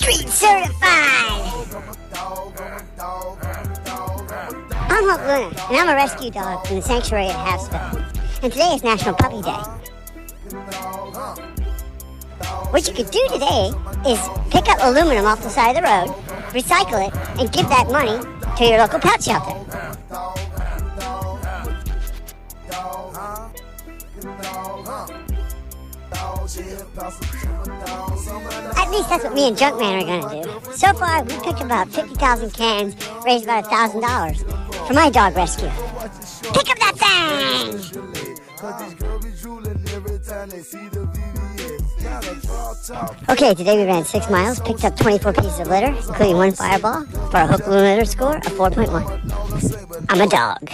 Street certified! I'm Hulk Luna, and I'm a rescue dog from the sanctuary at Havsville. And today is National Puppy Day. What you could do today is pick up aluminum off the side of the road, recycle it, and give that money to your local pet shelter. At least that's what me and Junkman are going to do. So far, we picked about 50,000 cans, raised about $1,000 for my dog rescue. Pick up that thing! Okay, today we ran 6 miles, picked up 24 pieces of litter, including 1 fireball, for a Hulk Luna litter score of 4.1. I'm a dog.